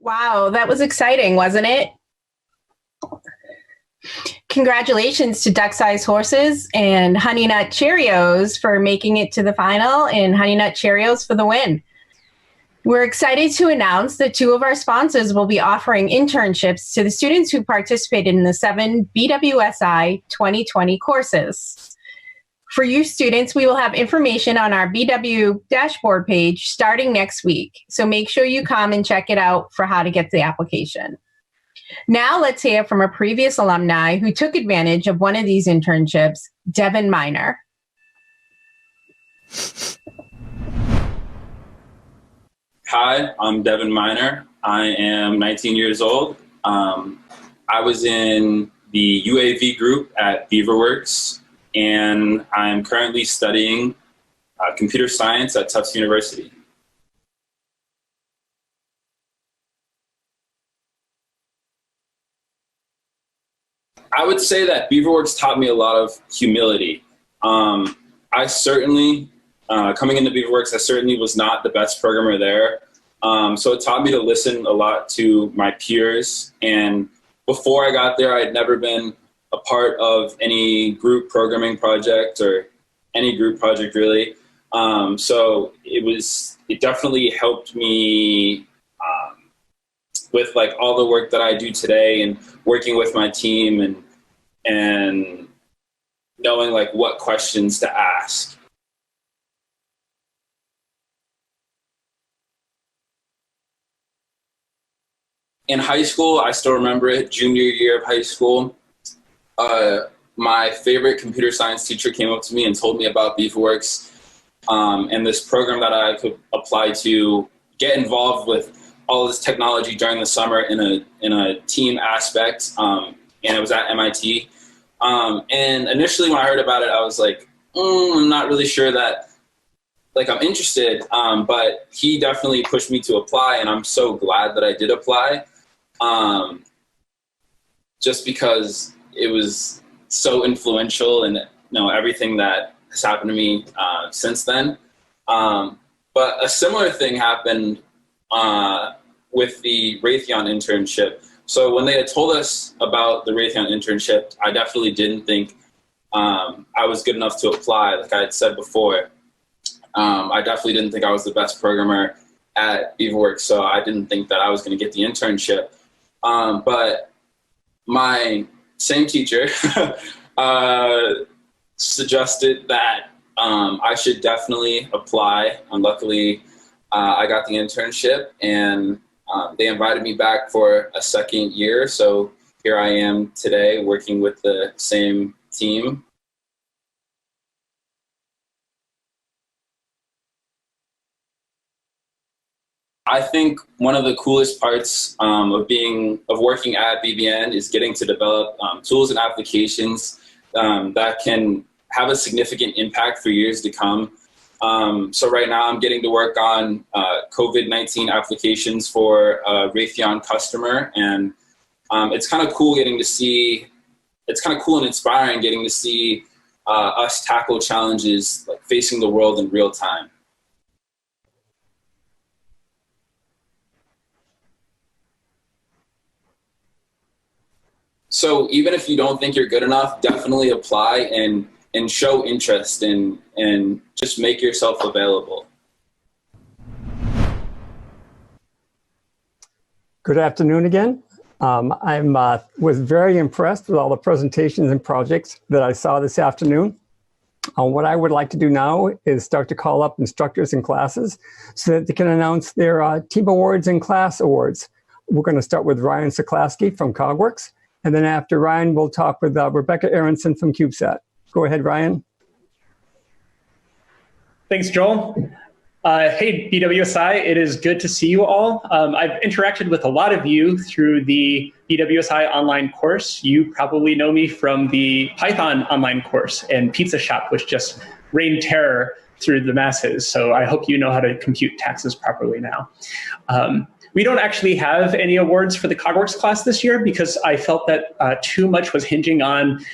Wow, that was exciting, wasn't it? Congratulations to Duck Size Horses and Honey Nut Cheerios for making it to the final, and Honey Nut Cheerios for the win. We're excited to announce that two of our sponsors will be offering internships to the students who participated in the 7 BWSI 2020 courses. For you students, we will have information on our BW dashboard page starting next week, so make sure you come and check it out for how to get the application. Now let's hear from a previous alumni who took advantage of one of these internships, Devin Miner. Hi, I'm Devin Miner. I am 19 years old. I was in the UAV group at Beaver, and I'm currently studying computer science at Tufts University. I would say that Beaverworks taught me a lot of humility. I certainly, coming into Beaverworks, I certainly was not the best programmer there. So it taught me to listen a lot to my peers. And before I got there, I had never been a part of any group programming project or any group project really. So it definitely helped me with like all the work that I do today and working with my team and knowing like what questions to ask. In high school, I still remember it, junior year of high school, my favorite computer science teacher came up to me and told me about Beaverworks and this program that I could apply to get involved with all this technology during the summer in a team aspect, and it was at MIT. And initially when I heard about it, I was like, I'm not really sure that, like, I'm interested, but he definitely pushed me to apply, and I'm so glad that I did apply, just because it was so influential and everything that has happened to me since then. But a similar thing happened with the Raytheon internship. So when they had told us about the Raytheon internship, I definitely didn't think I was good enough to apply. Like I had said before, I definitely didn't think I was the best programmer at Beaverworks, so I didn't think that I was going to get the internship. But my same teacher suggested that I should definitely apply, and luckily I got the internship, and they invited me back for a second year, so here I am today working with the same team. I think one of the coolest parts of working at BBN is getting to develop tools and applications that can have a significant impact for years to come. So right now I'm getting to work on COVID-19 applications for a Raytheon customer, and it's kind of cool and inspiring getting to see us tackle challenges like facing the world in real time. So even if you don't think you're good enough, definitely apply and show interest and just make yourself available. Good afternoon again. I was very impressed with all the presentations and projects that I saw this afternoon. What I would like to do now is start to call up instructors and classes so that they can announce their team awards and class awards. We're going to start with Ryan Soklaski from Cogworks. And then after Ryan, we'll talk with Rebecca Aronson from CubeSat. Go ahead, Ryan. Thanks, Joel. Hey, BWSI, it is good to see you all. I've interacted with a lot of you through the BWSI online course. You probably know me from the Python online course and Pizza Shop, which just rained terror through the masses. So I hope you know how to compute taxes properly now. We don't actually have any awards for the cogworks class this year because I felt that too much was hinging on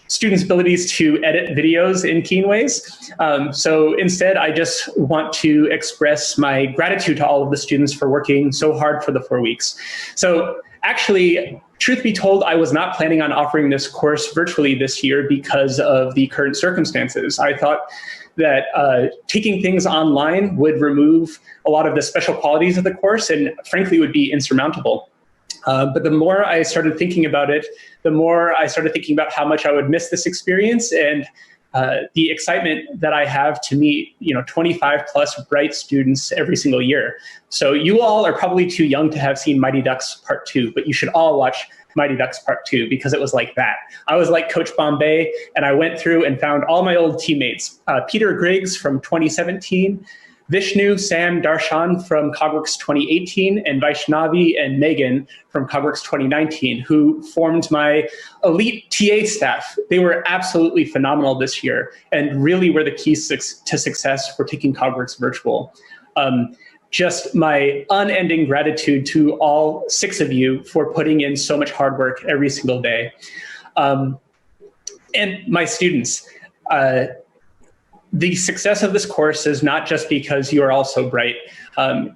students' abilities to edit videos in keen ways. So instead, I just want to express my gratitude to all of the students for working so hard for the 4 weeks. So actually, truth be told, I was not planning on offering this course virtually this year because of the current circumstances. I thought that taking things online would remove a lot of the special qualities of the course and frankly would be insurmountable. But the more I started thinking about it, the more I started thinking about how much I would miss this experience and the excitement that I have to meet, 25 plus bright students every single year. So you all are probably too young to have seen Mighty Ducks Part 2, but you should all watch Mighty Ducks Part 2 because it was like that. I was like Coach Bombay, and I went through and found all my old teammates. Peter Griggs from 2017, Vishnu, Sam, Darshan from cogworks 2018, and Vaishnavi and Megan from cogworks 2019, who formed my elite TA staff. They were absolutely phenomenal this year and really were the keys to success for taking cogworks virtual. Just my unending gratitude to all 6 of you for putting in so much hard work every single day. And my students, the success of this course is not just because you are all so bright.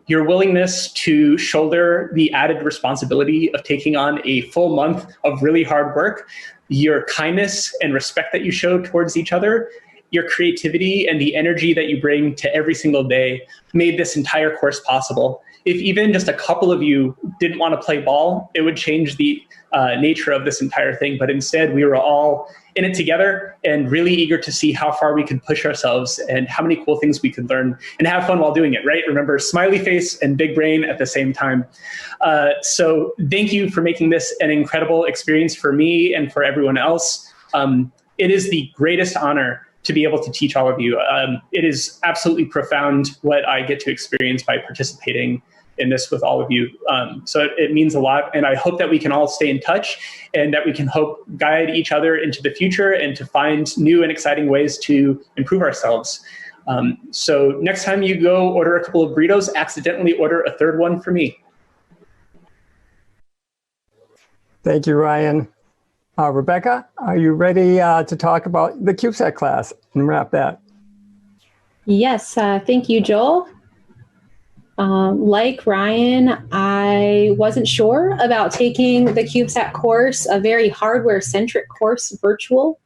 Your willingness to shoulder the added responsibility of taking on a full month of really hard work, your kindness and respect that you show towards each other, your creativity and the energy that you bring to every single day made this entire course possible. If even just a couple of you didn't want to play ball, it would change the nature of this entire thing. But instead, we were all in it together and really eager to see how far we could push ourselves and how many cool things we could learn and have fun while doing it, right? Remember, smiley face and big brain at the same time. So thank you for making this an incredible experience for me and for everyone else. It is the greatest honor to be able to teach all of you. It is absolutely profound what I get to experience by participating in this with all of you. So it means a lot. And I hope that we can all stay in touch and that we can guide each other into the future and to find new and exciting ways to improve ourselves. So next time you go order a couple of burritos, accidentally order a third one for me. Thank you, Ryan. Rebecca, are you ready to talk about the CubeSat class and wrap that? Yes, thank you, Joel. Like Ryan, I wasn't sure about taking the CubeSat course, a very hardware-centric course, virtual.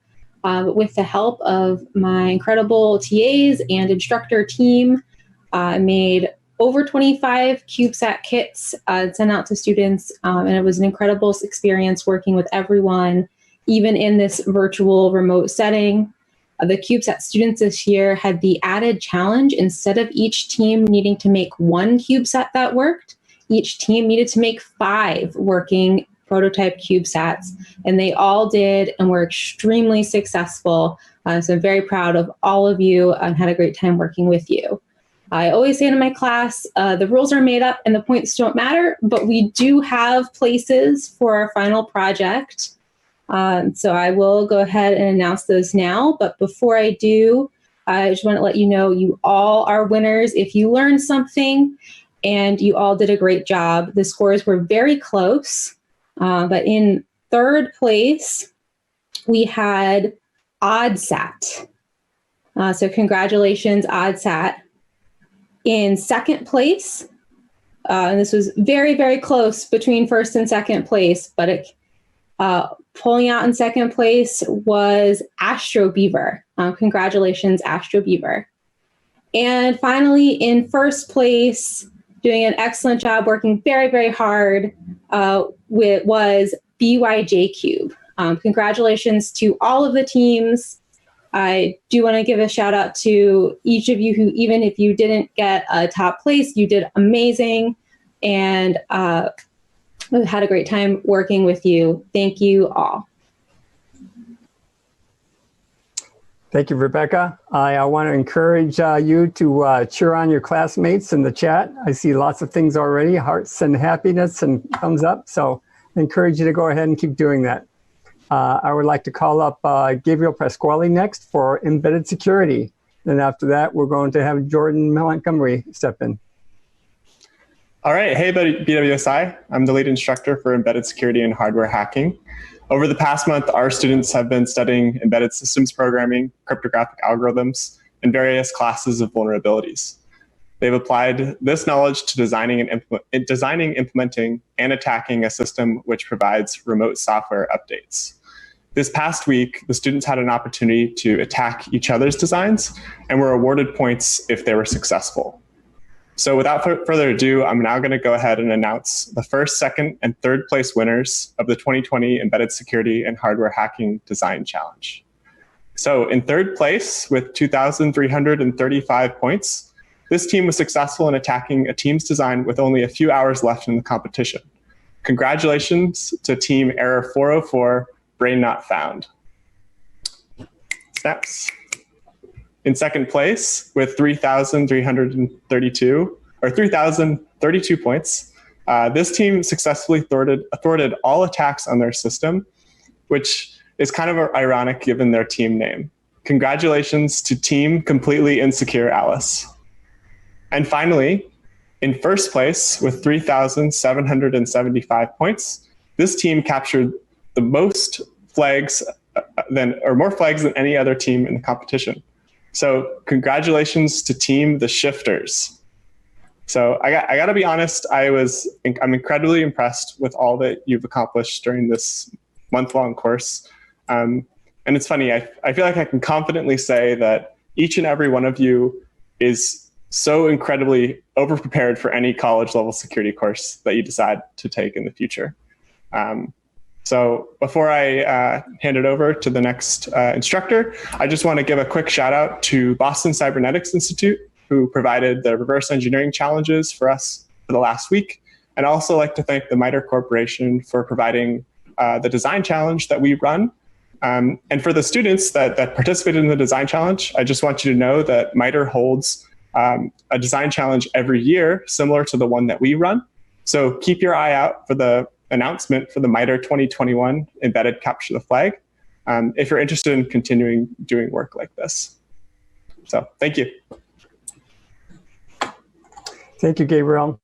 With the help of my incredible TAs and instructor team, I made over 25 CubeSat kits sent out to students, and it was an incredible experience working with everyone, even in this virtual remote setting. The CubeSat students this year had the added challenge, instead of each team needing to make one CubeSat that worked, each team needed to make 5 working prototype CubeSats, and they all did and were extremely successful. So I'm very proud of all of you and had a great time working with you. I always say to my class, the rules are made up and the points don't matter, but we do have places for our final project. So I will go ahead and announce those now. But before I do, I just want to let you know you all are winners if you learned something and you all did a great job. The scores were very close, but in 3rd place, we had OddSat. So congratulations, OddSat. In 2nd place, and this was very, very close between 1st and 2nd place, but pulling out in 2nd place was Beaver. Congratulations, Beaver. And finally, in 1st place, doing an excellent job, working very, very hard, was BYJ Cube. Congratulations to all of the teams. I do want to give a shout out to each of you who, even if you didn't get a top place, you did amazing. And we've had a great time working with you. Thank you all. Thank you, Rebecca. I want to encourage you to cheer on your classmates in the chat. I see lots of things already, hearts and happiness and thumbs up. So I encourage you to go ahead and keep doing that. I would like to call up Gabriel Pasquale next for embedded security. And after that, we're going to have Jordan Montgomery step in. All right. Hey, BWSI. I'm the lead instructor for embedded security and hardware hacking. Over the past month, our students have been studying embedded systems programming, cryptographic algorithms, and various classes of vulnerabilities. They've applied this knowledge to designing, implementing, and attacking a system which provides remote software updates. This past week, the students had an opportunity to attack each other's designs and were awarded points if they were successful. So without further ado, I'm now going to go ahead and announce the first, second, and third place winners of the 2020 Embedded Security and Hardware Hacking Design Challenge. So in third place with 2,335 points, this team was successful in attacking a team's design with only a few hours left in the competition. Congratulations to Team Error 404, Brain Not Found. Snaps. In second place with 3,032 points, this team successfully thwarted all attacks on their system, which is kind of ironic given their team name. Congratulations to Team Completely Insecure Alice. And finally, in first place with 3,775 points, this team captured the most flags more flags than any other team in the competition. So congratulations to Team The Shifters. So I got to be honest, I'm incredibly impressed with all that you've accomplished during this month-long course. And it's funny, I feel like I can confidently say that each and every one of you is so incredibly overprepared for any college level security course that you decide to take in the future. So before I hand it over to the next instructor, I just want to give a quick shout out to Boston Cybernetics Institute, who provided the reverse engineering challenges for us for the last week. And I also like to thank the MITRE Corporation for providing the design challenge that we run. And for the students that participated in the design challenge, I just want you to know that MITRE holds a design challenge every year, similar to the one that we run. So keep your eye out for the announcement for the MITRE 2021 Embedded Capture the Flag, if you're interested in continuing doing work like this. So thank you. Thank you, Gabriel.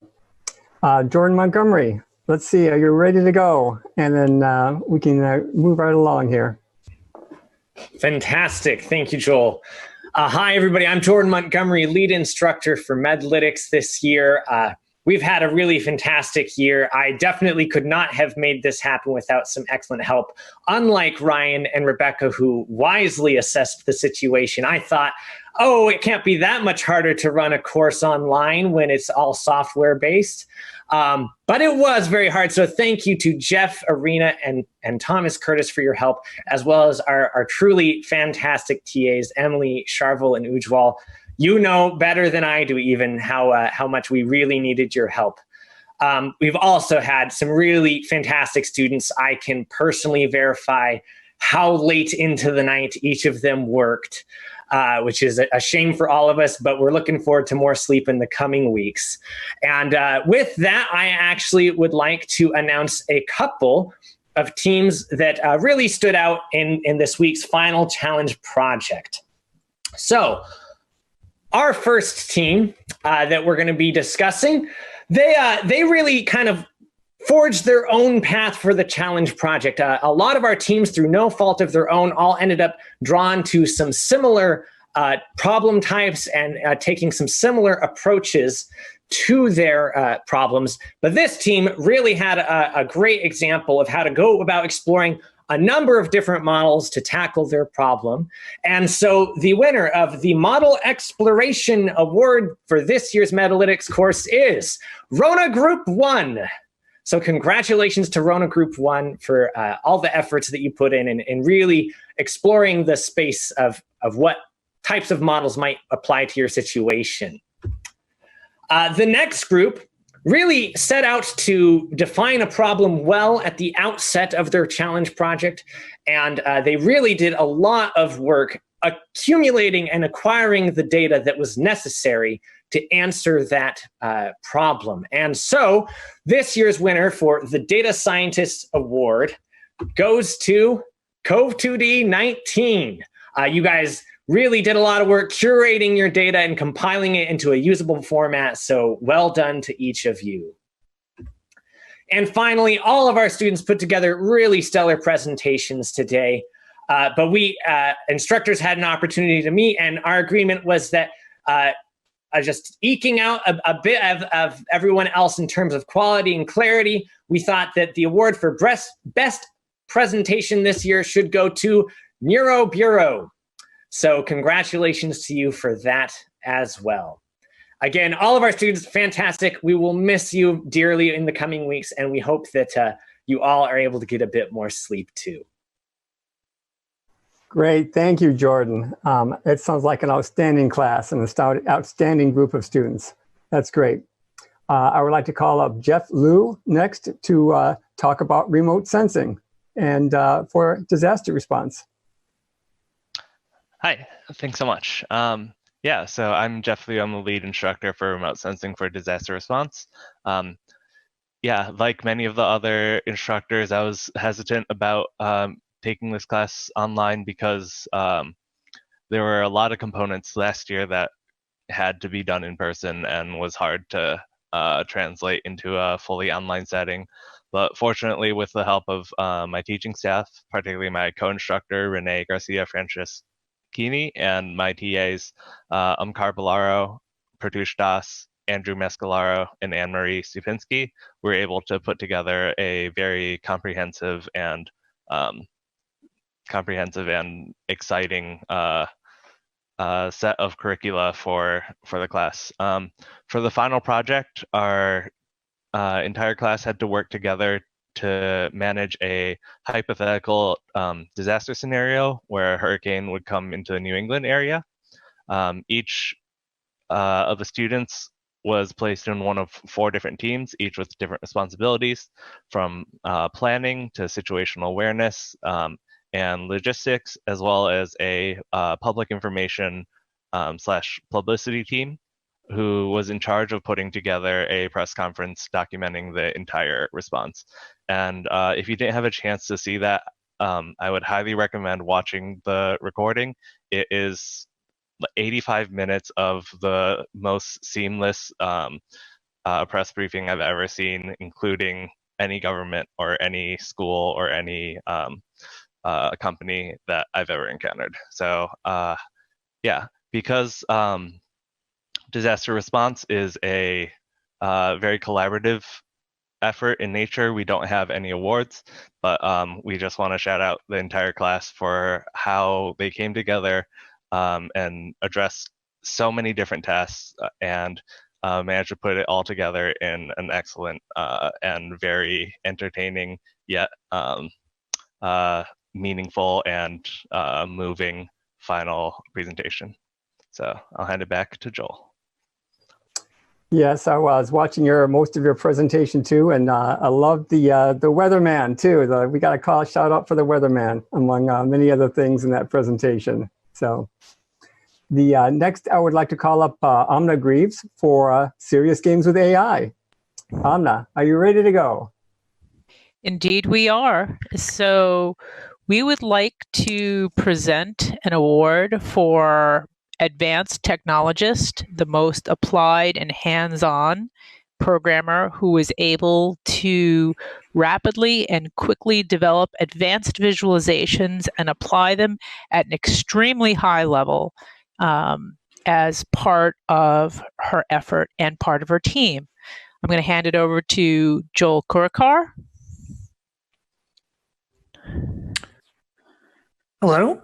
Jordan Montgomery, let's see, are you ready to go? And then we can move right along here. Fantastic. Thank you, Joel. Hi, everybody. I'm Jordan Montgomery, lead instructor for Medlytics this year. We've had a really fantastic year. I definitely could not have made this happen without some excellent help. Unlike Ryan and Rebecca, who wisely assessed the situation, I thought, oh, it can't be that much harder to run a course online when it's all software-based. But it was very hard. So thank you to Jeff Arena and Thomas Curtis for your help, as well as our truly fantastic TAs, Emily, Charvel, and Ujwal. You know better than I do even how much we really needed your help. We've also had some really fantastic students. I can personally verify how late into the night each of them worked, which is a shame for all of us, but we're looking forward to more sleep in the coming weeks. And with that, I actually would like to announce a couple of teams that really stood out in this week's final challenge project. So our first team that we're going to be discussing, they really kind of forged their own path for the challenge project. A lot of our teams, through no fault of their own, all ended up drawn to some similar problem types and taking some similar approaches to their problems. But this team really had a great example of how to go about exploring a number of different models to tackle their problem. And so the winner of the Model Exploration Award for this year's Medlytics course is Rona Group 1. So congratulations to Rona Group 1 for all the efforts that you put in really exploring the space of what types of models might apply to your situation. The next group really set out to define a problem well at the outset of their challenge project. And they really did a lot of work accumulating and acquiring the data that was necessary to answer that problem. And so this year's winner for the Data Scientist Award goes to Cove2D 19. You guys really did a lot of work curating your data and compiling it into a usable format, so well done to each of you. And finally, all of our students put together really stellar presentations today. But we instructors had an opportunity to meet, and our agreement was that just eking out a bit of everyone else in terms of quality and clarity, we thought that the award for best presentation this year should go to Neuro Bureau. So congratulations to you for that as well. Again, all of our students, fantastic. We will miss you dearly in the coming weeks, and we hope that you all are able to get a bit more sleep too. Great, thank you, Jordan. It sounds like an outstanding class and an outstanding group of students. That's great. I would like to call up Jeff Liu next to talk about remote sensing and for disaster response. Hi, thanks so much. Yeah, so I'm Jeff Liu. I'm the lead instructor for remote sensing for disaster response. Yeah, like many of the other instructors, I was hesitant about taking this class online because there were a lot of components last year that had to be done in person and was hard to translate into a fully online setting. But fortunately, with the help of my teaching staff, particularly my co-instructor, Renee Garcia-Franceschini, and my TAs, Amkar Balaro, Pratyush Das, Andrew Mescalaro, and Anne-Marie Stupinski, were able to put together a very comprehensive and exciting set of curricula for the class. For the final project, our entire class had to work together to manage a hypothetical disaster scenario where a hurricane would come into the New England area. Each of the students was placed in one of 4 different teams, each with different responsibilities, from planning to situational awareness and logistics, as well as a public information / publicity team who was in charge of putting together a press conference documenting the entire response. And if you didn't have a chance to see that, I would highly recommend watching the recording. It is 85 minutes of the most seamless press briefing I've ever seen, including any government or any school or any company that I've ever encountered. So yeah, because disaster response is a very collaborative effort in nature, we don't have any awards, but we just want to shout out the entire class for how they came together and addressed so many different tasks and managed to put it all together in an excellent and very entertaining yet meaningful and moving final presentation. So I'll hand it back to Joel. Yes, I was watching most of your presentation too, and I loved the weatherman too. We got a shout out for the weatherman among many other things in that presentation. So the next, I would like to call up Amna Greaves for Serious Games with AI. Amna, are you ready to go? Indeed, we are. So we would like to present an award for Advanced Technologist, the most applied and hands-on programmer who was able to rapidly and quickly develop advanced visualizations and apply them at an extremely high level as part of her effort and part of her team. I'm going to hand it over to Joel Kurakar. Hello.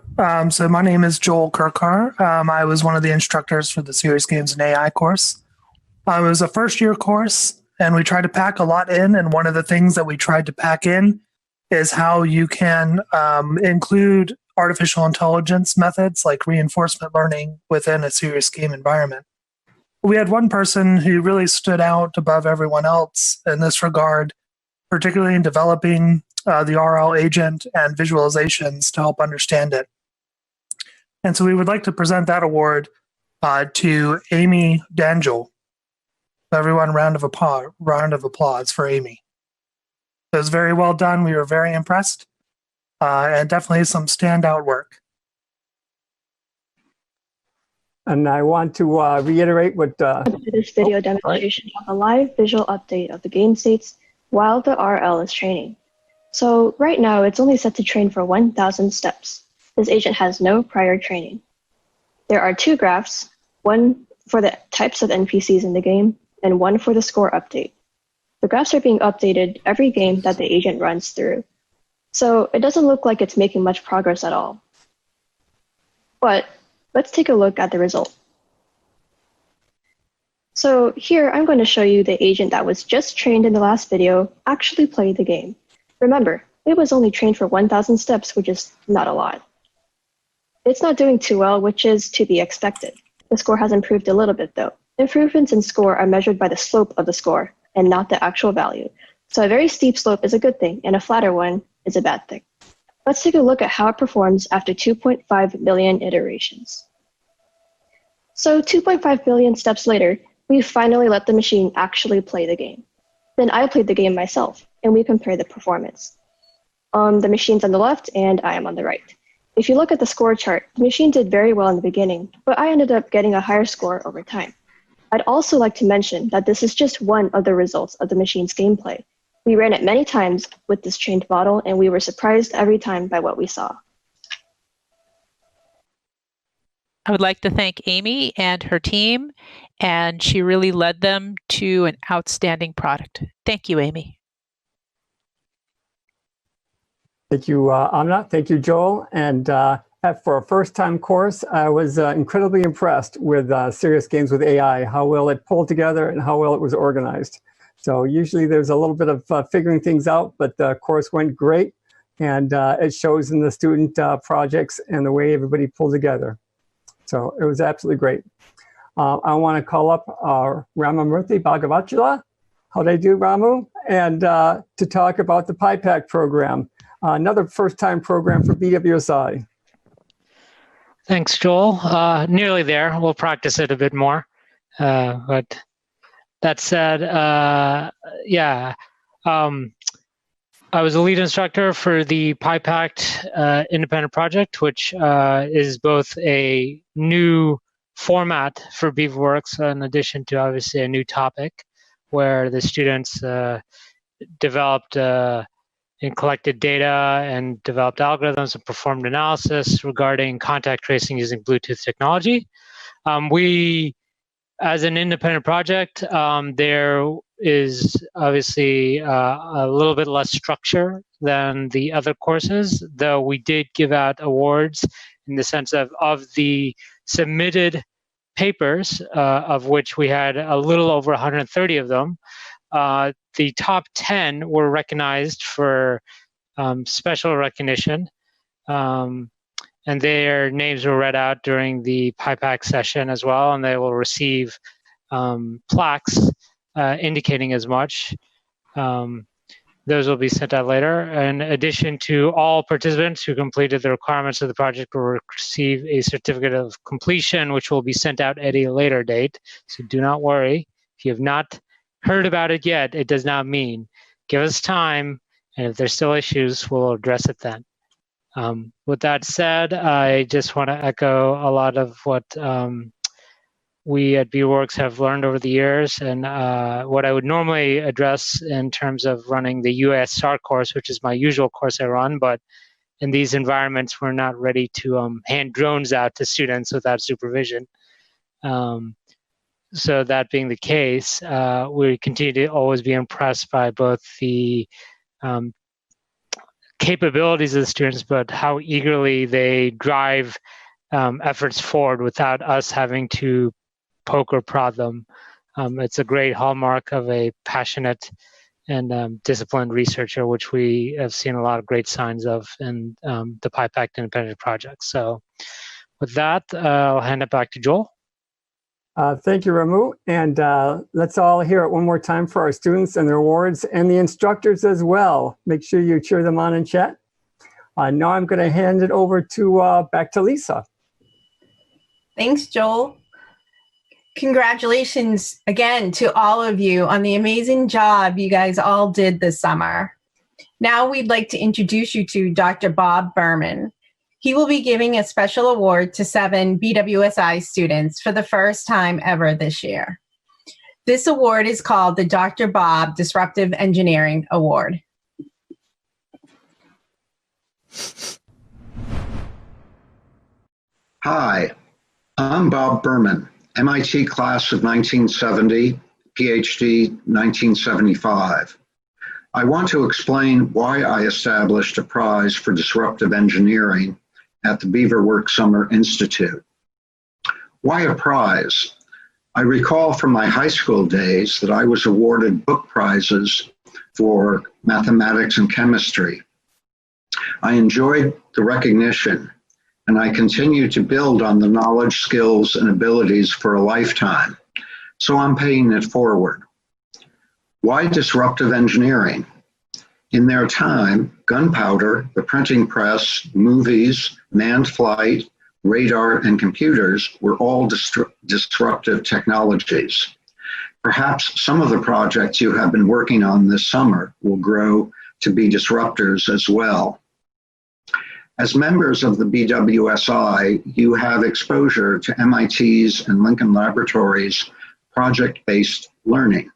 So my name is Joel Kurakar. I was one of the instructors for the Serious Games and AI course. It was a first-year course, and we tried to pack a lot in. And one of the things that we tried to pack in is how you can include artificial intelligence methods like reinforcement learning within a serious game environment. We had one person who really stood out above everyone else in this regard, particularly in developing the RL agent and visualizations to help understand it. And so we would like to present that award to Amy D'Angelo. Everyone, round of applause for Amy. It was very well done. We were very impressed, and definitely some standout work. And I want to reiterate what... this video demonstration of a live visual update of the game states while the RL is training. So right now, it's only set to train for 1,000 steps. This agent has no prior training. There are 2 graphs, one for the types of NPCs in the game, and one for the score update. The graphs are being updated every game that the agent runs through. So it doesn't look like it's making much progress at all. But let's take a look at the result. So here, I'm going to show you the agent that was just trained in the last video actually play the game. Remember, it was only trained for 1,000 steps, which is not a lot. It's not doing too well, which is to be expected. The score has improved a little bit, though. Improvements in score are measured by the slope of the score and not the actual value. So a very steep slope is a good thing, and a flatter one is a bad thing. Let's take a look at how it performs after 2.5 billion iterations. So 2.5 billion steps later, we finally let the machine actually play the game. Then I played the game myself, and we compare the performance. The machine's on the left, and I am on the right. If you look at the score chart, the machine did very well in the beginning, but I ended up getting a higher score over time. I'd also like to mention that this is just one of the results of the machine's gameplay. We ran it many times with this trained model, and we were surprised every time by what we saw. I would like to thank Amy and her team, and she really led them to an outstanding product. Thank you, Amy. Thank you, Amna. Thank you, Joel. And for a first-time course, I was incredibly impressed with Serious Games with AI, how well it pulled together and how well it was organized. So usually there's a little bit of figuring things out, but the course went great, and it shows in the student projects and the way everybody pulled together. So it was absolutely great. I want to call up Ramamurthy Bhagavachala. How'd I do, Ramu? And to talk about the PIPAC program, another first-time program for BWSI. Thanks, Joel. Nearly there. We'll practice it a bit more. But that said, I was a lead instructor for the PIPAC independent project, which is both a new format for BeaverWorks in addition to obviously a new topic where the students developed and collected data and developed algorithms and performed analysis regarding contact tracing using Bluetooth technology. We, as an independent project, there is obviously a little bit less structure than the other courses, though we did give out awards in the sense of the submitted papers, of which we had a little over 130 of them. The top 10 were recognized for special recognition, and their names were read out during the PIPAC session as well, and they will receive plaques indicating as much. Those will be sent out later. In addition to all participants who completed the requirements of the project will receive a certificate of completion, which will be sent out at a later date. So do not worry. If you have not heard about it yet, it does not mean. Give us time, and if there's still issues, we'll address it then. With that said, I just want to echo a lot of what we at BeaverWorks have learned over the years, and what I would normally address in terms of running the USR course, which is my usual course I run, but in these environments, we're not ready to hand drones out to students without supervision. So that being the case, we continue to always be impressed by both the capabilities of the students, but how eagerly they drive efforts forward without us having to poke or prod them. It's a great hallmark of a passionate and disciplined researcher, which we have seen a lot of great signs of in the PIPAC independent project. So with that, I'll hand it back to Joel. Thank you, Ramu. And let's all hear it one more time for our students and their awards and the instructors as well. Make sure you cheer them on in chat. Now I'm going to hand it over to back to Lisa. Thanks, Joel. Congratulations again to all of you on the amazing job you guys all did this summer. Now we'd like to introduce you to Dr. Bob Berman. He will be giving a special award to 7 BWSI students for the first time ever this year. This award is called the Dr. Bob Disruptive Engineering Award. Hi, I'm Bob Berman, MIT class of 1970, PhD 1975. I want to explain why I established a prize for disruptive engineering at the BeaverWorks Summer Institute. Why a prize? I recall from my high school days that I was awarded book prizes for mathematics and chemistry. I enjoyed the recognition, and I continue to build on the knowledge, skills, and abilities for a lifetime. So I'm paying it forward. Why disruptive engineering? In their time, gunpowder, the printing press, movies, manned flight, radar, and computers were all disruptive technologies. Perhaps some of the projects you have been working on this summer will grow to be disruptors as well. As members of the BWSI, you have exposure to MIT's and Lincoln Laboratories' project-based learning.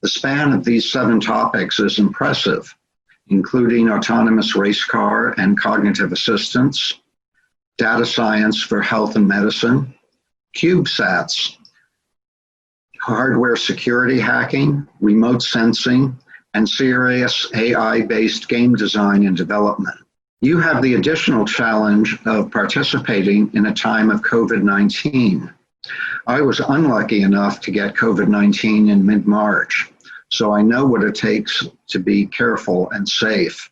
The span of these 7 topics is impressive, including autonomous race car and cognitive assistance, data science for health and medicine, cubesats, hardware security hacking, remote sensing, and serious AI-based game design and development. You have the additional challenge of participating in a time of COVID-19. I was unlucky enough to get COVID-19 in mid-March, so I know what it takes to be careful and safe.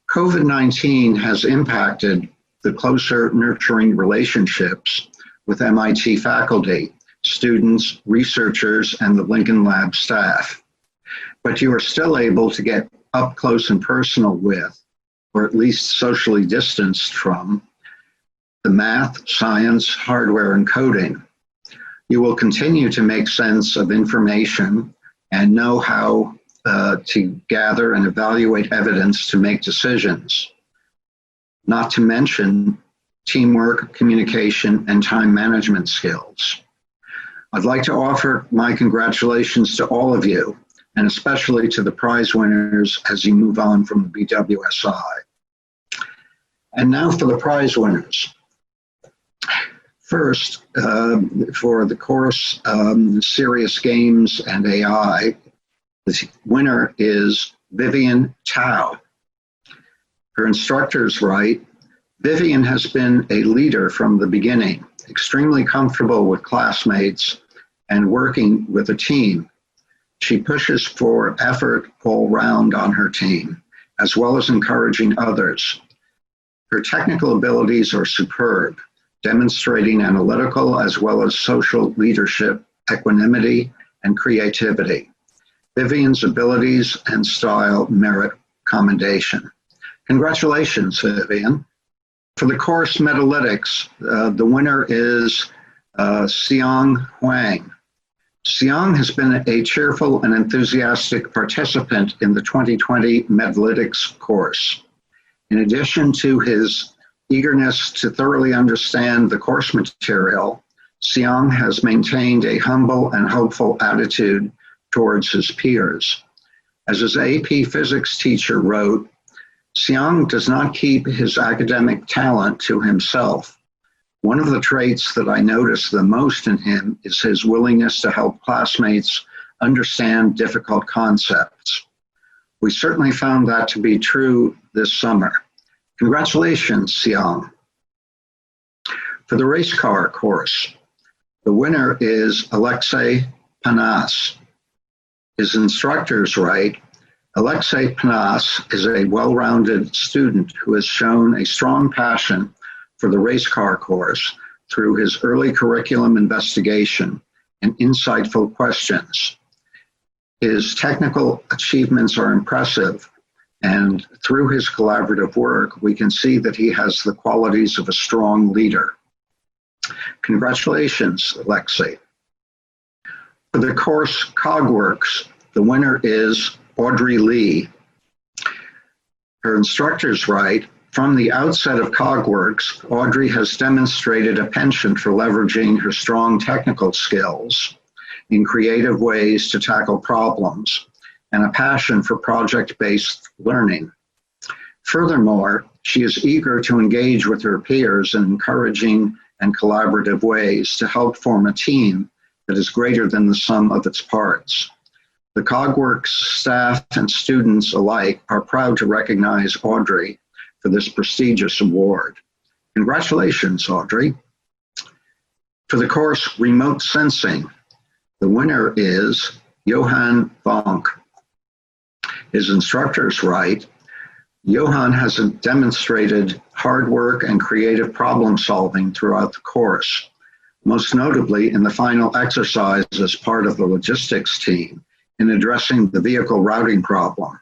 COVID-19 has impacted the closer nurturing relationships with MIT faculty, students, researchers, and the Lincoln Lab staff. But you are still able to get up close and personal with, or at least socially distanced from, the math, science, hardware, and coding. You will continue to make sense of information and know how to gather and evaluate evidence to make decisions, not to mention teamwork, communication, and time management skills. I'd like to offer my congratulations to all of you, and especially to the prize winners as you move on from the BWSI. And now for the prize winners. First, for the course Serious Games and AI, the winner is Vivian Tao. Her instructors write, Vivian has been a leader from the beginning, extremely comfortable with classmates and working with a team. She pushes for effort all round on her team, as well as encouraging others. Her technical abilities are superb, demonstrating analytical as well as social leadership, equanimity, and creativity. Vivian's abilities and style merit commendation. Congratulations, Vivian. For the course Metalytics, the winner is Xiang Huang. Xiang has been a cheerful and enthusiastic participant in the 2020 Metalytics course. In addition to his eagerness to thoroughly understand the course material, Xiang has maintained a humble and hopeful attitude towards his peers. As his AP physics teacher wrote, Xiang does not keep his academic talent to himself. One of the traits that I notice the most in him is his willingness to help classmates understand difficult concepts. We certainly found that to be true this summer. Congratulations, Xiang. For the race car course, the winner is Alexei Panas. His instructors write, Alexei Panas is a well-rounded student who has shown a strong passion for the race car course through his early curriculum investigation and insightful questions. His technical achievements are impressive, and through his collaborative work, we can see that he has the qualities of a strong leader. Congratulations, Alexei. For the course Cogworks, the winner is Audrey Lee. Her instructors write, from the outset of Cogworks, Audrey has demonstrated a penchant for leveraging her strong technical skills in creative ways to tackle problems, and a passion for project-based learning. Furthermore, she is eager to engage with her peers in encouraging and collaborative ways to help form a team that is greater than the sum of its parts. The cogworks staff and students alike are proud to recognize Audrey for this prestigious award. Congratulations, Audrey. For the course Remote Sensing, the winner is Johan Vonk. His instructors write, Johan has demonstrated hard work and creative problem solving throughout the course, most notably in the final exercise as part of the logistics team in addressing the vehicle routing problem.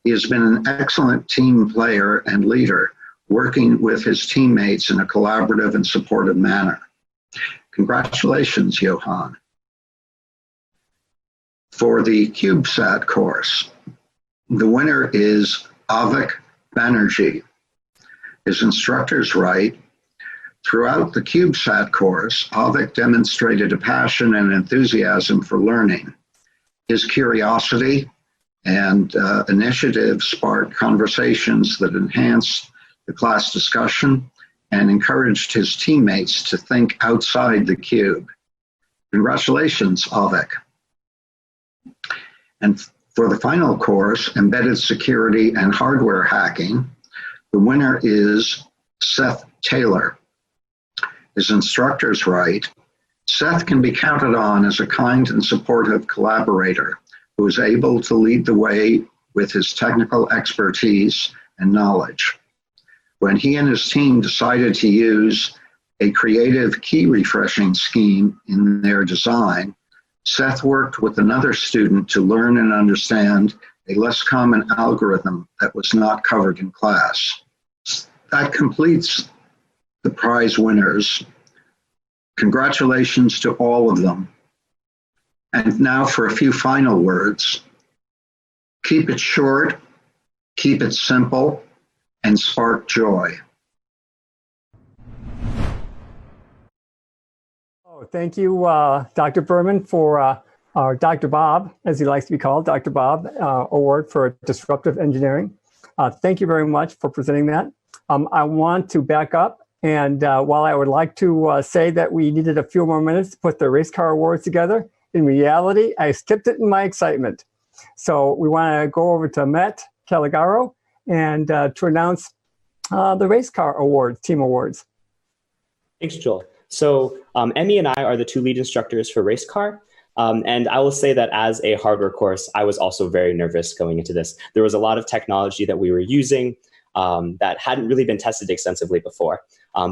He has been an excellent team player and leader, working with his teammates in a collaborative and supportive manner. Congratulations, Johan. For the CubeSat course, the winner is Avik Banerjee. His instructors write, throughout the CubeSat course, Avik demonstrated a passion and enthusiasm for learning. His curiosity and initiative sparked conversations that enhanced the class discussion and encouraged his teammates to think outside the cube. Congratulations, Avik. And for the final course, Embedded Security and Hardware Hacking, the winner is Seth Taylor. His instructors write, Seth can be counted on as a kind and supportive collaborator who is able to lead the way with his technical expertise and knowledge. When he and his team decided to use a creative key refreshing scheme in their design, Seth worked with another student to learn and understand a less common algorithm that was not covered in class. That completes the prize winners. Congratulations to all of them. And now for a few final words. Keep it short, keep it simple, and spark joy. Thank you, Dr. Berman, for our Dr. Bob, as he likes to be called, Dr. Bob Award for Disruptive Engineering. Thank you very much for presenting that. I want to back up, and while I would like to say that we needed a few more minutes to put the race car awards together, in reality, I skipped it in my excitement. So we want to go over to Matt Caligaro and to announce the race car awards, team awards. Thanks, Joel. So Emmy and I are the two lead instructors for race car. And I will say that as a hardware course, I was also very nervous going into this. There was a lot of technology that we were using that hadn't really been tested extensively before,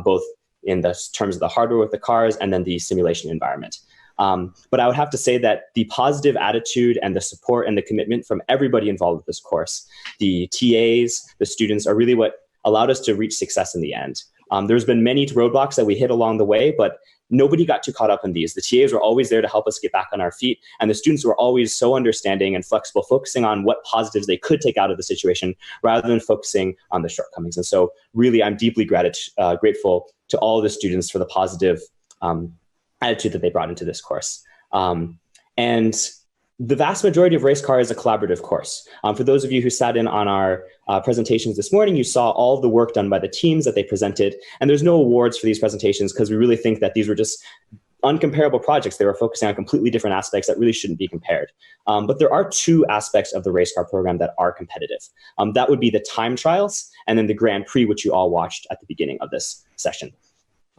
both in the terms of the hardware with the cars and then the simulation environment. But I would have to say that the positive attitude and the support and the commitment from everybody involved with this course, the TAs, the students, are really what allowed us to reach success in the end. There's been many roadblocks that we hit along the way, but nobody got too caught up in these. The TAs were always there to help us get back on our feet, and the students were always so understanding and flexible, focusing on what positives they could take out of the situation rather than focusing on the shortcomings. And so really, I'm deeply grateful to all of the students for the positive attitude that they brought into this course. And the vast majority of race car is a collaborative course. For those of you who sat in on our presentations this morning, you saw all of the work done by the teams that they presented. And there's no awards for these presentations because we really think that these were just uncomparable projects. They were focusing on completely different aspects that really shouldn't be compared. But there are two aspects of the race car program that are competitive. That would be the time trials and then the Grand Prix, which you all watched at the beginning of this session.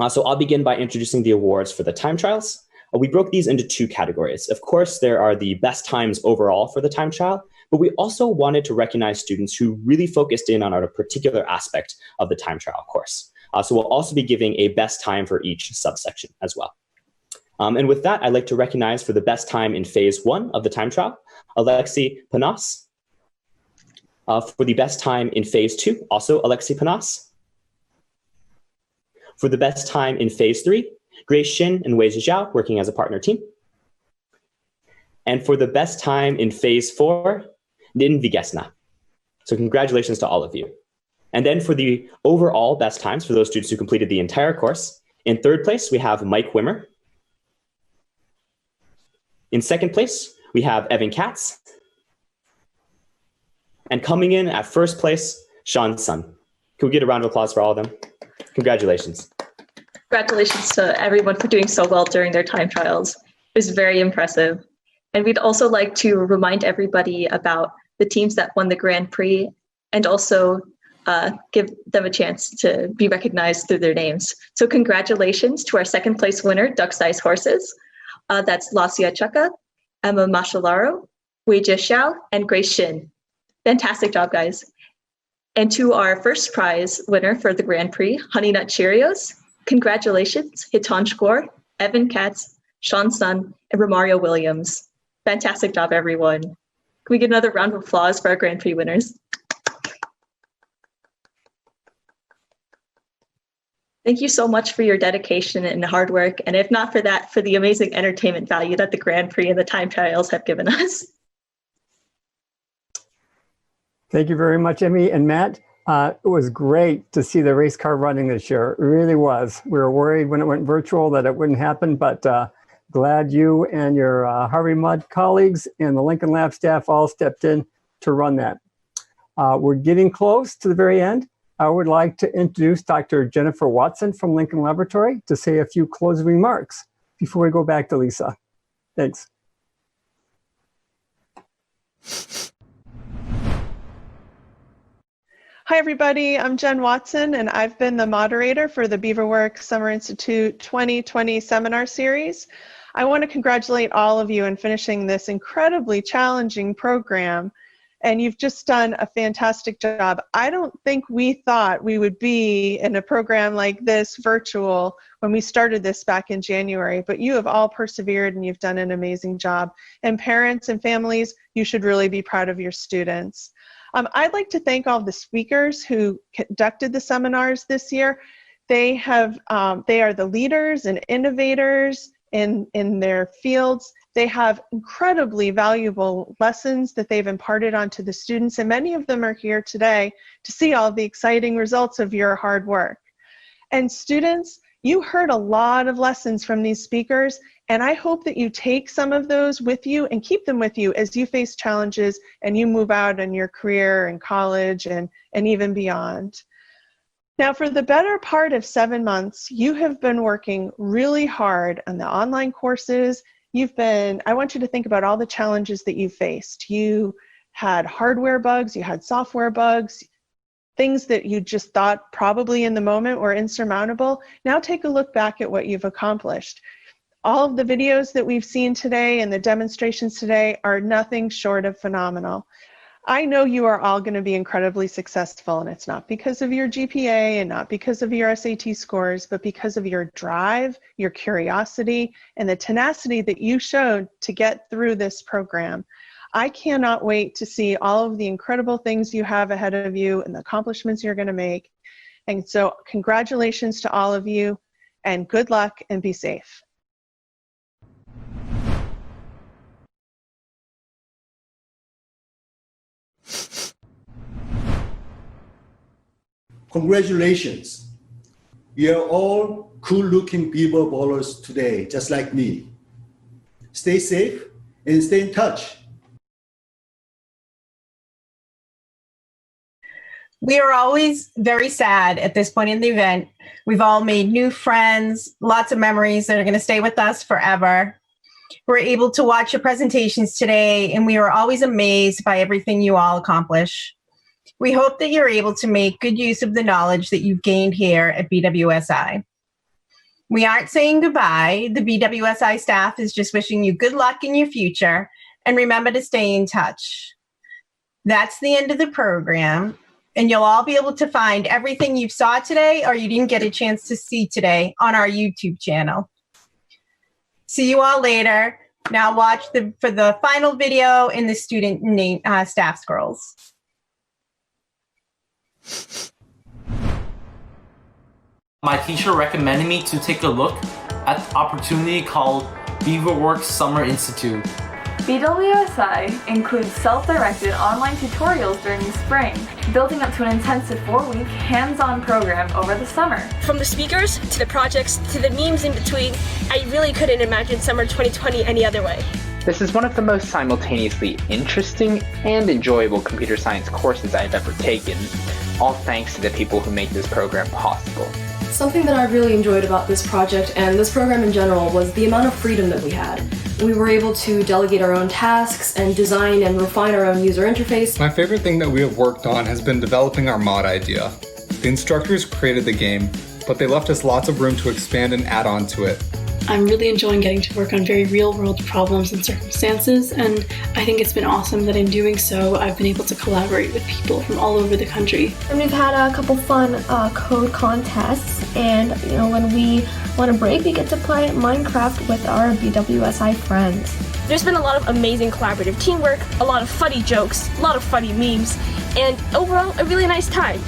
So I'll begin by introducing the awards for the time trials. We broke these into two categories. Of course, there are the best times overall for the time trial, but we also wanted to recognize students who really focused in on a particular aspect of the time trial course. So we'll also be giving a best time for each subsection as well. And with that, I'd like to recognize for the best time in phase 1 of the time trial, Alexei Panas. For the best time in phase 2, also Alexei Panas. For the best time in phase 3, Grace Shin and Wei Zhao working as a partner team. And for the best time in phase 4, Nin Vigesna. So congratulations to all of you. And then for the overall best times for those students who completed the entire course, in third place, we have Mike Wimmer. In second place, we have Evan Katz. And coming in at first place, Sean Sun. Can we get a round of applause for all of them? Congratulations. Congratulations to everyone for doing so well during their time trials. It was very impressive. And we'd also like to remind everybody about the teams that won the Grand Prix and also give them a chance to be recognized through their names. So congratulations to our second place winner, Duck Size Horses. That's Lasia Chaka, Emma Mashalaro, Weijia Xiao, and Grace Shin. Fantastic job, guys. And to our first prize winner for the Grand Prix, Honey Nut Cheerios, congratulations, Hitansh Kaur, Evan Katz, Sean Sun, and Romario Williams. Fantastic job, everyone. Can we get another round of applause for our Grand Prix winners? Thank you so much for your dedication and hard work. And if not for that, for the amazing entertainment value that the Grand Prix and the time trials have given us. Thank you very much, Emmy and Matt. It was great to see the race car running this year. It really was. We were worried when it went virtual that it wouldn't happen, but glad you and your Harvey Mudd colleagues and the Lincoln Lab staff all stepped in to run that. We're getting close to the very end. I would like to introduce Dr. Jennifer Watson from Lincoln Laboratory to say a few closing remarks before we go back to Lisa. Thanks. Hi, everybody. I'm Jen Watson, and I've been the moderator for the BeaverWorks Summer Institute 2020 seminar series. I want to congratulate all of you in finishing this incredibly challenging program, and you've just done a fantastic job. I don't think we thought we would be in a program like this virtual when we started this back in January, but you have all persevered and you've done an amazing job. And parents and families, you should really be proud of your students. I'd like to thank all the speakers who conducted the seminars this year. They are the leaders and innovators in their fields. They have incredibly valuable lessons that they've imparted onto the students, and many of them are here today to see all the exciting results of your hard work. And students, you heard a lot of lessons from these speakers, and I hope that you take some of those with you and keep them with you as you face challenges and you move out in your career and college and even beyond. Now, for the better part of 7 months, you have been working really hard on the online courses. I want you to think about all the challenges that you faced. You had hardware bugs, you had software bugs, things that you just thought probably in the moment were insurmountable. Now take a look back at what you've accomplished. All of the videos that we've seen today and the demonstrations today are nothing short of phenomenal. I know you are all going to be incredibly successful, and it's not because of your GPA and not because of your SAT scores, but because of your drive, your curiosity, and the tenacity that you showed to get through this program. I cannot wait to see all of the incredible things you have ahead of you and the accomplishments you're going to make. And so congratulations to all of you, and good luck and be safe. Congratulations. You're all cool-looking Beaver ballers today, just like me. Stay safe and stay in touch. We are always very sad at this point in the event. We've all made new friends, lots of memories that are going to stay with us forever. We're able to watch your presentations today, and we are always amazed by everything you all accomplish. We hope that you're able to make good use of the knowledge that you've gained here at BWSI. We aren't saying goodbye. The BWSI staff is just wishing you good luck in your future, and remember to stay in touch. That's the end of the program, and you'll all be able to find everything you saw today or you didn't get a chance to see today on our YouTube channel. See you all later. Now watch for the final video in the student name, staff scrolls. My teacher recommended me to take a look at the opportunity called BeaverWorks Summer Institute. BWSI includes self-directed online tutorials during the spring, building up to an intensive 4-week hands-on program over the summer. From the speakers, to the projects, to the memes in between, I really couldn't imagine summer 2020 any other way. This is one of the most simultaneously interesting and enjoyable computer science courses I've ever taken, all thanks to the people who make this program possible. Something that I really enjoyed about this project and this program in general was the amount of freedom that we had. We were able to delegate our own tasks and design and refine our own user interface. My favorite thing that we have worked on has been developing our mod idea. The instructors created the game, but they left us lots of room to expand and add on to it. I'm really enjoying getting to work on very real-world problems and circumstances, and I think it's been awesome that in doing so, I've been able to collaborate with people from all over the country. And we've had a couple fun code contests, and when we want a break, we get to play Minecraft with our BWSI friends. There's been a lot of amazing collaborative teamwork, a lot of funny jokes, a lot of funny memes, and overall, a really nice time.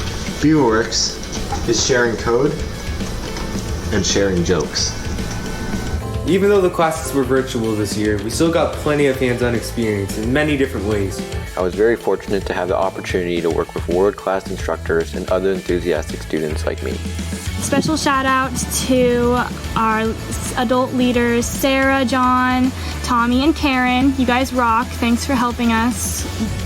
BWorks is sharing code and sharing jokes. Even though the classes were virtual this year, we still got plenty of hands-on experience in many different ways. I was very fortunate to have the opportunity to work with world-class instructors and other enthusiastic students like me. Special shout out to our adult leaders, Sarah, John, Tommy, and Karen. You guys rock. Thanks for helping us.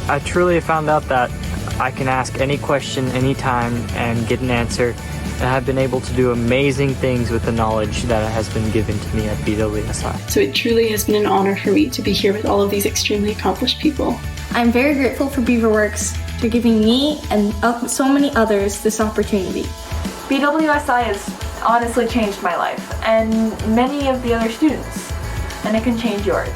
I truly found out that I can ask any question anytime and get an answer. And I've been able to do amazing things with the knowledge that has been given to me at BWSI. So it truly has been an honor for me to be here with all of these extremely accomplished people. I'm very grateful for BeaverWorks for giving me and so many others this opportunity. BWSI has honestly changed my life and many of the other students, and it can change yours.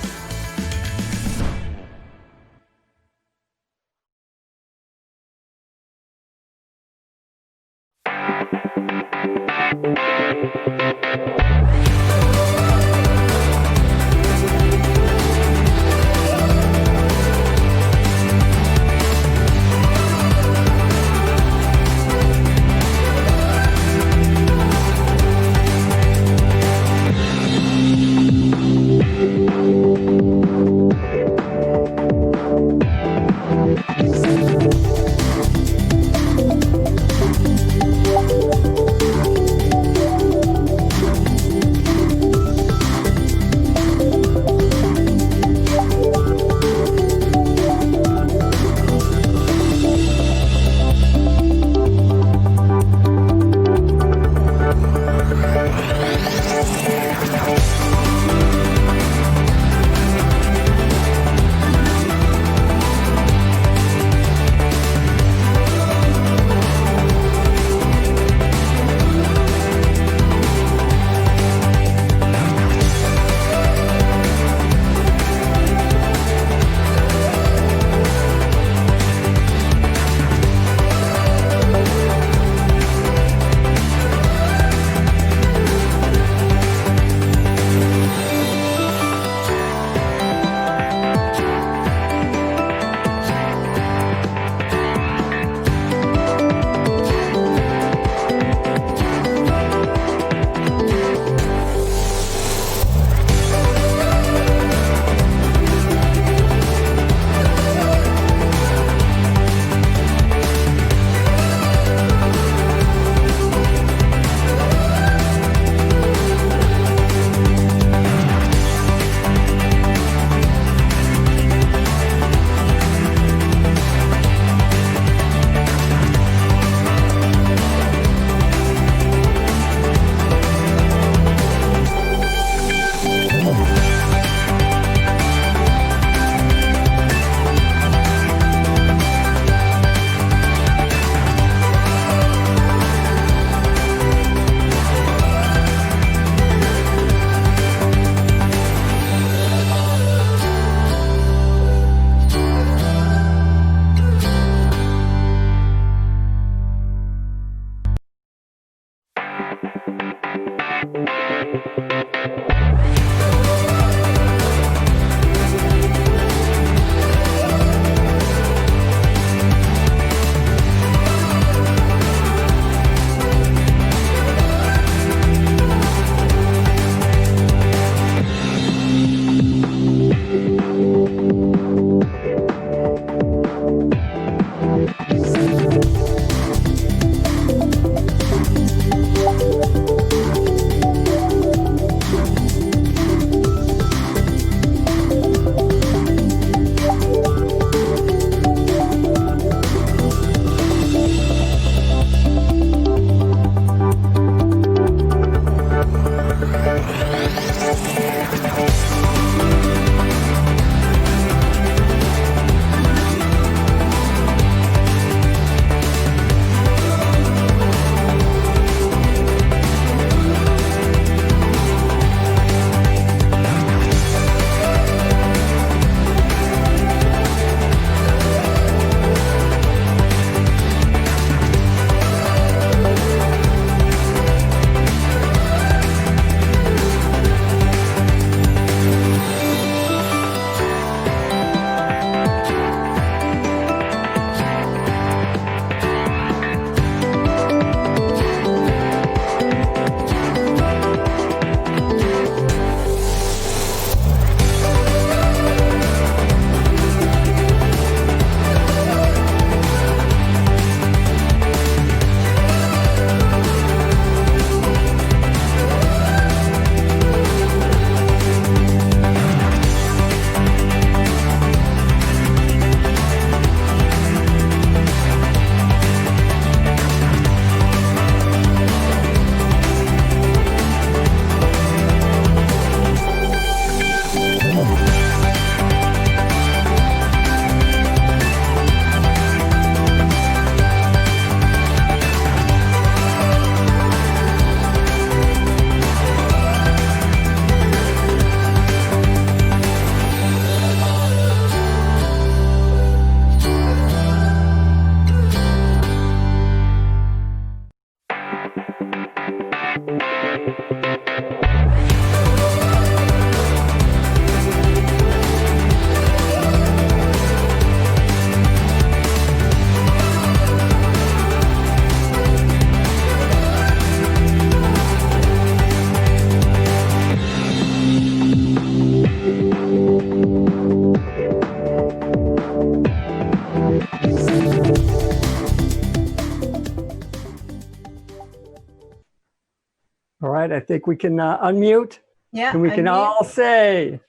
I think we can unmute. Yeah. And we can all say,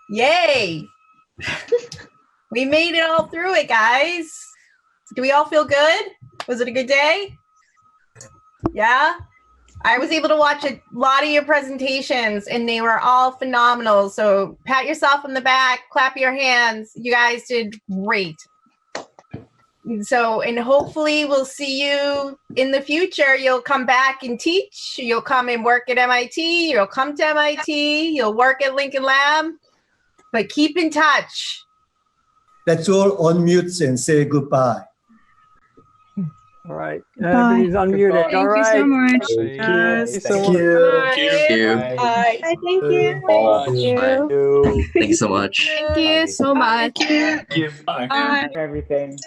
yay. We made it all through it, guys. Do we all feel good? Was it a good day? Yeah. I was able to watch a lot of your presentations and they were all phenomenal. So pat yourself on the back, clap your hands. You guys did great. So, and hopefully we'll see you in the future. You'll come back and teach. You'll come and work at MIT. You'll come to MIT. You'll work at Lincoln Lab. But keep in touch. Let's all unmute and say goodbye. All right. Everybody's unmuted. Thank all right. you so much. Thank you. Bye. Thank you. Thank you so much. Thank you so much. Thank you. Bye. Everything.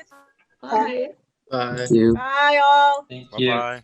Bye. Bye. Bye, all. Thank you. Bye.